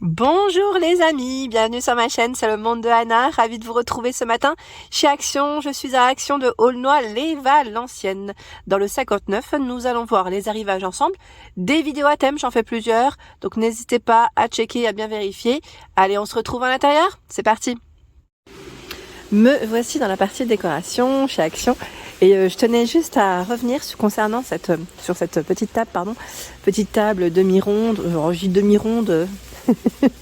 Bonjour les amis, bienvenue sur ma chaîne, c'est le monde de Anna, ravie de vous retrouver ce matin chez Action. Je suis à Action de Aulnoy-les-Valenciennes. Dans le 59, nous allons voir les arrivages ensemble, des vidéos à thème, j'en fais plusieurs, donc n'hésitez pas à checker, à bien vérifier. Allez, on se retrouve à l'intérieur, c'est parti. Me voici dans la partie décoration chez Action et je tenais juste à revenir concernant cette petite table demi-ronde, je dis demi-ronde,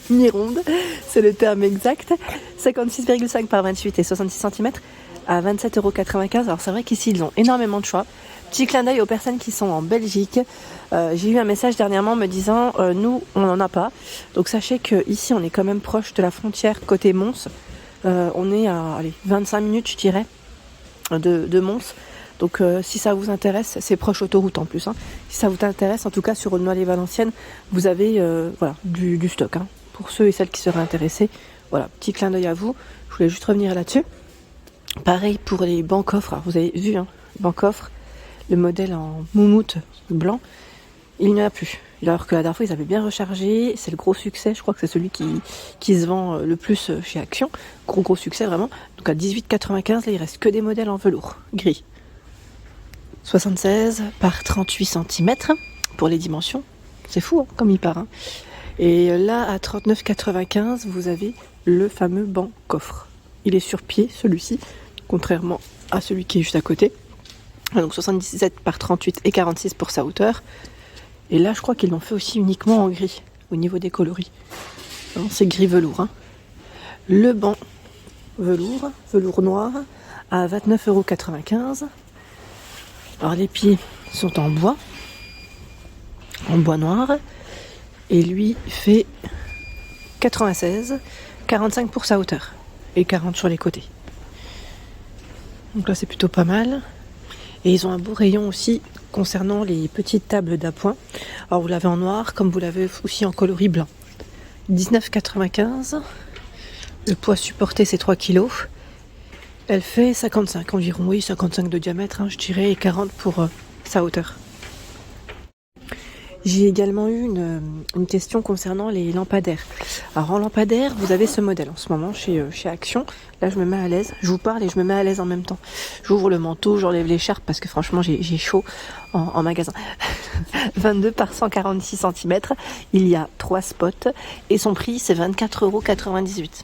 mi-ronde, c'est le terme exact, 56,5 par 28 et 66 cm à 27,95 €. Alors c'est vrai qu'ici ils ont énormément de choix. Petit clin d'œil aux personnes qui sont en Belgique. J'ai eu un message dernièrement me disant nous on n'en a pas, donc sachez que ici on est quand même proche de la frontière côté Mons. On est à 25 minutes je dirais de Mons. Donc si ça vous intéresse, c'est proche autoroute en plus. Si ça vous intéresse, en tout cas sur Aulnoy-les-Valenciennes, vous avez du stock. Pour ceux et celles qui seraient intéressés, voilà, petit clin d'œil à vous. Je voulais juste revenir là-dessus. Pareil pour les bancs coffres. Alors, vous avez vu, banc coffre, le modèle en moumoute blanc, il n'y en a plus. Alors que la dernière fois, ils avaient bien rechargé. C'est le gros succès. Je crois que c'est celui qui se vend le plus chez Action. Gros succès vraiment. Donc à 18,95 €, là, il reste que des modèles en velours gris. 76 par 38 cm pour les dimensions. C'est fou, comme il part. Et là, à 39,95 €, vous avez le fameux banc coffre. Il est sur pied, celui-ci, contrairement à celui qui est juste à côté. Donc 77 par 38 et 46 pour sa hauteur. Et là, je crois qu'ils l'ont fait aussi uniquement en gris, au niveau des coloris. C'est gris velours. Le banc velours noir, à 29,95 €. Alors les pieds sont en bois noir, et lui fait 96, 45 pour sa hauteur et 40 sur les côtés. Donc là c'est plutôt pas mal. Et ils ont un beau rayon aussi concernant les petites tables d'appoint. Alors vous l'avez en noir comme vous l'avez aussi en coloris blanc. 19,95 €. Le poids supporté c'est 3 kg. Elle fait 55 environ, oui, 55 de diamètre, je dirais, et 40 pour sa hauteur. J'ai également eu une question concernant les lampadaires. Alors en lampadaire, vous avez ce modèle en ce moment chez Action. Là, je me mets à l'aise. Je vous parle et je me mets à l'aise en même temps. J'ouvre le manteau, j'enlève l'écharpe parce que franchement, j'ai chaud en magasin. 22 par 146 cm. Il y a 3 spots et son prix, c'est 24,98 €.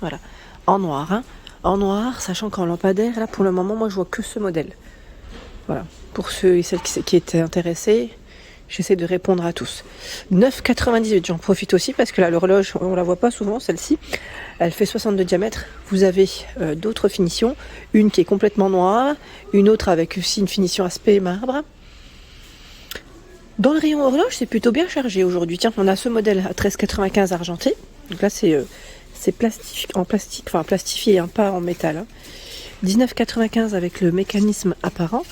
Voilà. En noir, En noir, sachant qu'en lampadaire, là pour le moment, moi je vois que ce modèle. Voilà, pour ceux et celles qui étaient intéressés, j'essaie de répondre à tous. 9,98 €, j'en profite aussi parce que là l'horloge, on la voit pas souvent, celle-ci. Elle fait 62 diamètres. Vous avez d'autres finitions, une qui est complètement noire, une autre avec aussi une finition aspect marbre. Dans le rayon horloge, c'est plutôt bien chargé aujourd'hui. Tiens, on a ce modèle à 13,95 € argenté. Donc là c'est plastifié, pas en métal. 19,95 € avec le mécanisme apparent.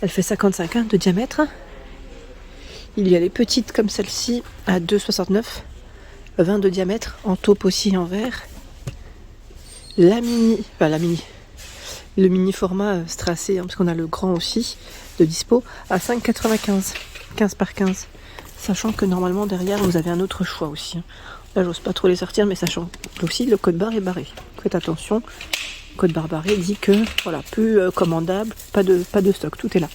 Elle fait 55 de diamètre. Il y a les petites comme celle-ci à 2,69, 20 de diamètre, en taupe aussi en verre. Le mini format strassé, parce qu'on a le grand aussi de dispo, à 5,95, 15 par 15. Sachant que normalement derrière vous avez un autre choix aussi. Là j'ose pas trop les sortir, mais sachant aussi le code barre est barré. Faites attention, le code barre barré dit que voilà, plus commandable, pas de stock, tout est là.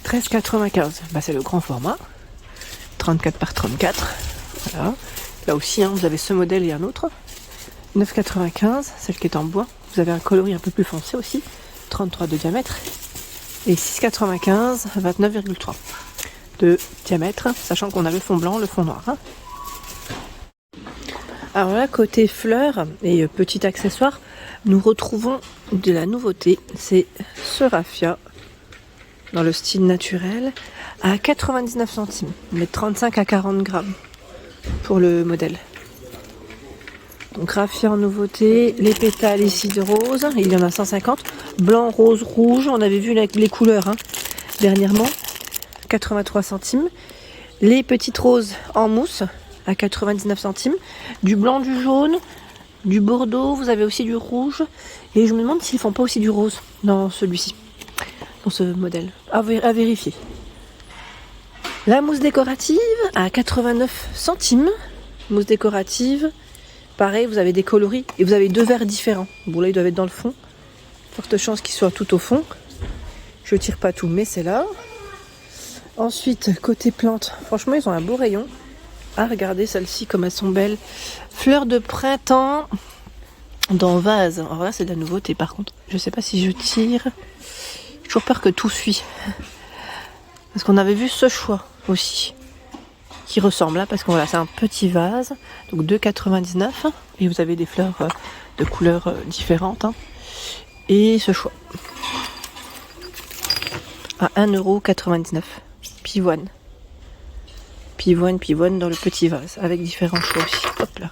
13,95, c'est le grand format. 34 par 34. Voilà. Là aussi vous avez ce modèle et un autre. 9,95, celle qui est en bois. Vous avez un coloris un peu plus foncé aussi. 33 de diamètre. Et 6,95, 29,3 de diamètre, sachant qu'on a le fond blanc, le fond noir. Alors là, côté fleurs et petit accessoire, nous retrouvons de la nouveauté. C'est ce raffia dans le style naturel à 99 centimes, mais 35 à 40 grammes pour le modèle. Donc raffia en nouveauté, les pétales ici de rose, il y en a 150, blanc, rose, rouge, on avait vu les couleurs dernièrement, 83 centimes. Les petites roses en mousse à 99 centimes, du blanc, du jaune, du bordeaux, vous avez aussi du rouge, et je me demande s'ils font pas aussi du rose dans celui-ci, dans ce modèle, à vérifier. La mousse décorative à 89 centimes, mousse décorative. Pareil, vous avez des coloris et vous avez 2 verres différents. Bon là, ils doivent être dans le fond. Forte chance qu'ils soient tout au fond. Je tire pas tout, mais c'est là. Ensuite, côté plantes, franchement, ils ont un beau rayon. Ah, regardez celles-ci comme elles sont belles. Fleurs de printemps dans vase. Alors là, c'est de la nouveauté par contre. Je sais pas si je tire. J'ai toujours peur que tout suit. Parce qu'on avait vu ce choix aussi. Qui ressemble là, parce que voilà, c'est un petit vase. Donc 2,99 €. Et vous avez des fleurs de couleurs différentes. Hein. Et ce choix. À 1,99 €. Pivoine. Pivoine dans le petit vase. Avec différents choix aussi. Hop là.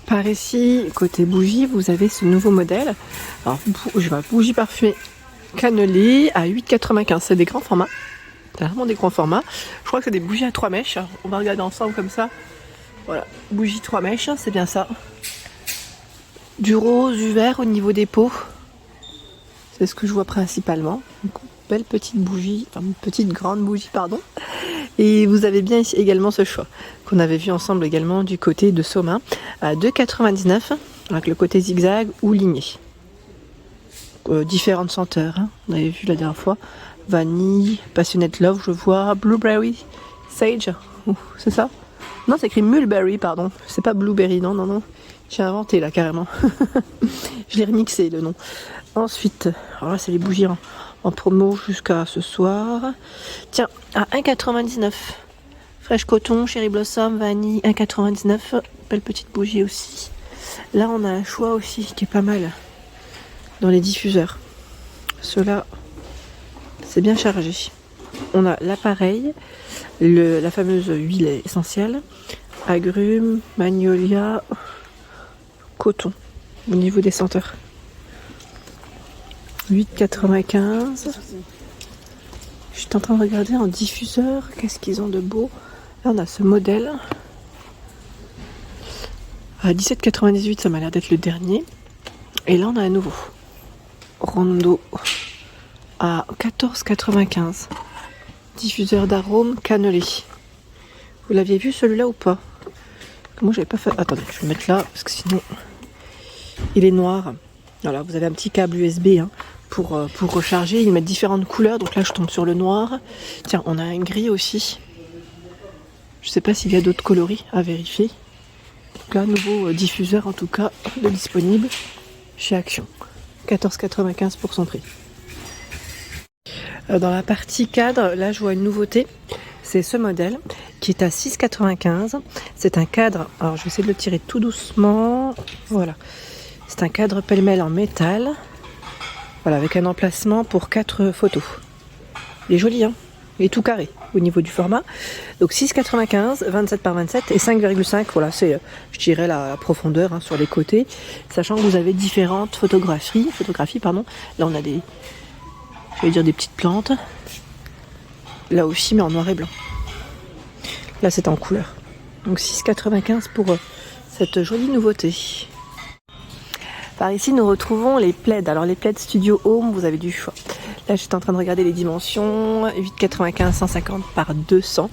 Par ici, côté bougie, vous avez ce nouveau modèle. Alors, je vois bougie parfumée cannelée à 8,95 €. C'est des grands formats. C'est vraiment des grands formats. Je crois que c'est des bougies à 3 mèches. On va regarder ensemble comme ça. Voilà, bougie 3 mèches, c'est bien ça. Du rose, du vert au niveau des pots. C'est ce que je vois principalement. Donc, belle petite bougie, enfin une petite grande bougie, pardon. Et vous avez bien ici également ce choix qu'on avait vu ensemble également du côté de Somain à 2,99 € avec le côté zigzag ou ligné. Différentes senteurs, hein. On avait vu la dernière fois. Vanille, Passionate Love, je vois, Blueberry, Sage, c'est ça? Non, c'est écrit Mulberry, pardon. C'est pas Blueberry, non. J'ai inventé là carrément. Je l'ai remixé le nom. Ensuite, alors là c'est les bougies en promo jusqu'à ce soir. Tiens, à 1,99 €. Fraîche coton, cherry blossom, vanille, 1,99 €. Belle petite bougie aussi. Là on a un choix aussi qui est pas mal dans les diffuseurs. Ceux-là, c'est bien chargé. On a l'appareil, la fameuse huile essentielle, agrumes, magnolia, coton au niveau des senteurs. 8,95 €. Je suis en train de regarder en diffuseur, qu'est-ce qu'ils ont de beau. Là on a ce modèle. À 17,98 €, ça m'a l'air d'être le dernier. Et là on a un nouveau. Rondo à 14,95 €. Diffuseur d'arômes cannelé. Vous l'aviez vu celui-là ou pas? Moi j'avais pas fait. Attendez, je vais le mettre là parce que sinon il est noir. Voilà, vous avez un petit câble USB hein, pour recharger. Ils mettent différentes couleurs. Donc là je tombe sur le noir. Tiens, on a un gris aussi. Je sais pas s'il y a d'autres coloris à vérifier. Donc là, nouveau diffuseur en tout cas de disponible chez Action. 14,95 € pour son prix. Dans la partie cadre, là je vois une nouveauté. C'est ce modèle qui est à 6,95 €. C'est un cadre, alors je vais essayer de le tirer tout doucement. Voilà. C'est un cadre pêle-mêle en métal. Voilà, avec un emplacement pour 4 photos. Il est joli, hein? Il est tout carré au niveau du format. Donc 6,95 €, 27 par 27 et 5,5 €. Voilà, c'est, je dirais, la profondeur hein, sur les côtés. Sachant que vous avez différentes photographies. Là, on a des petites plantes. Là aussi, mais en noir et blanc. Là, c'est en couleur. Donc 6,95 € pour cette jolie nouveauté. Par ici, nous retrouvons les plaids. Alors, les plaids Studio Home, vous avez du choix. Là, j'étais en train de regarder les dimensions. 8,95 €, 150 par 200.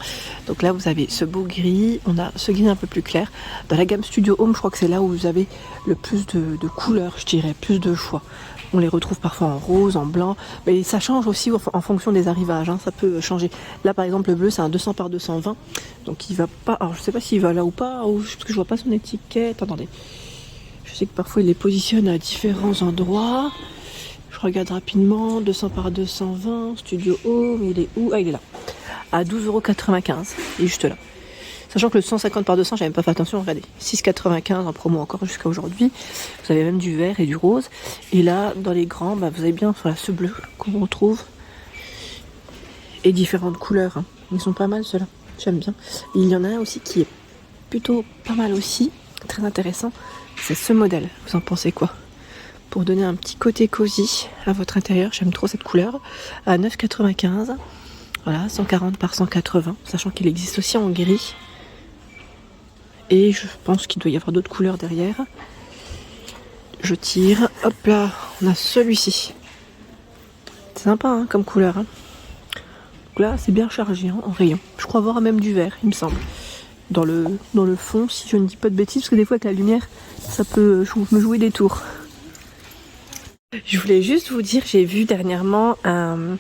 Donc là, vous avez ce beau gris. On a ce gris un peu plus clair. Dans la gamme Studio Home, je crois que c'est là où vous avez le plus de couleurs, je dirais, plus de choix. On les retrouve parfois en rose, en blanc. Mais ça change aussi en fonction des arrivages. Hein. Ça peut changer. Là, par exemple, le bleu, c'est un 200 par 220. Donc, il va pas... Alors, je sais pas s'il va là ou pas. Parce que je vois pas son étiquette. Attendez. Je sais que parfois, il les positionne à différents endroits. Je regarde rapidement. 200 par 220. Studio Home. Il est où? Ah, il est là. À 12,95 €. Il est juste là. Sachant que le 150 par 200, j'avais même pas fait attention, regardez, 6,95 € en promo encore jusqu'à aujourd'hui. Vous avez même du vert et du rose. Et là, dans les grands, vous avez bien voilà, ce bleu qu'on retrouve. Et différentes couleurs. Hein. Ils sont pas mal ceux-là, j'aime bien. Et il y en a un aussi qui est plutôt pas mal aussi, très intéressant. C'est ce modèle, vous en pensez quoi? Pour donner un petit côté cosy à votre intérieur, j'aime trop cette couleur. À 9,95 €. Voilà, 140 par 180, sachant qu'il existe aussi en gris. Et je pense qu'il doit y avoir d'autres couleurs derrière. Je tire. Hop là, on a celui-ci. C'est sympa hein, comme couleur. Hein. Donc là c'est bien chargé hein, en rayon. Je crois voir même du vert il me semble. Dans le fond si je ne dis pas de bêtises parce que des fois avec la lumière ça peut me jouer des tours. Je voulais juste vous dire, j'ai vu dernièrement un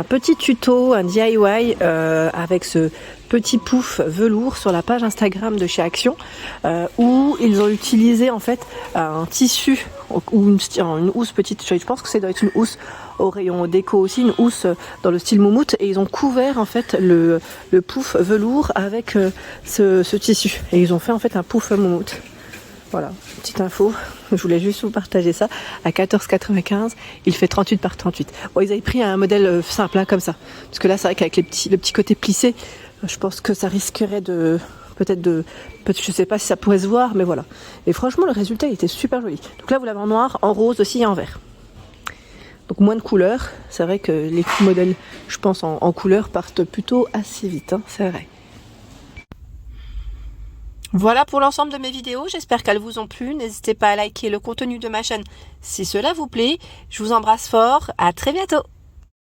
petit tuto, un DIY avec ce petit pouf velours sur la page Instagram de chez Action où ils ont utilisé en fait un tissu ou une housse petite, je pense que ça doit être une housse au rayon déco aussi, une housse dans le style moumoute et ils ont couvert en fait le pouf velours avec ce tissu et ils ont fait en fait un pouf moumoute. Voilà, petite info, je voulais juste vous partager ça. À 14,95, il fait 38 par 38. Bon, ils avaient pris un modèle simple, hein, comme ça. Parce que là, c'est vrai qu'avec le petit côté plissé, je pense que ça risquerait je sais pas si ça pourrait se voir, mais voilà. Et franchement, le résultat, il était super joli. Donc là, vous l'avez en noir, en rose aussi et en vert. Donc moins de couleurs. C'est vrai que les modèles, je pense, en couleurs partent plutôt assez vite, hein, c'est vrai. Voilà pour l'ensemble de mes vidéos, j'espère qu'elles vous ont plu. N'hésitez pas à liker le contenu de ma chaîne si cela vous plaît. Je vous embrasse fort, à très bientôt.